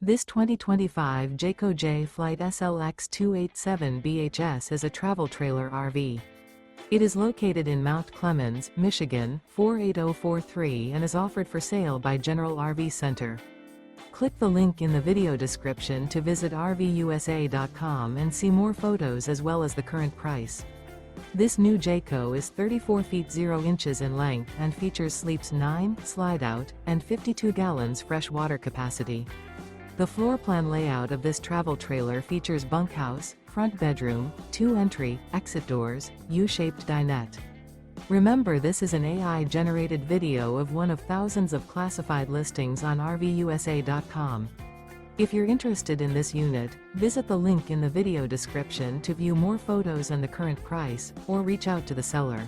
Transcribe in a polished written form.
This 2025 Jayco Jay Flight SLX 287 BHS is a travel trailer RV. It is located in Mount Clemens, Michigan, 48043 and is offered for sale by General RV Center. Click the link in the video description to visit RVUSA.com and see more photos as well as the current price. This new Jayco is 34 feet 0 inches in length and features sleeps 9, slide-out, and 52 gallons fresh water capacity. The floor plan layout of this travel trailer features bunkhouse, front bedroom, 2 entry, exit doors, U-shaped dinette. Remember, this is an AI-generated video of one of thousands of classified listings on RVUSA.com. If you're interested in this unit, visit the link in the video description to view more photos and the current price, or reach out to the seller.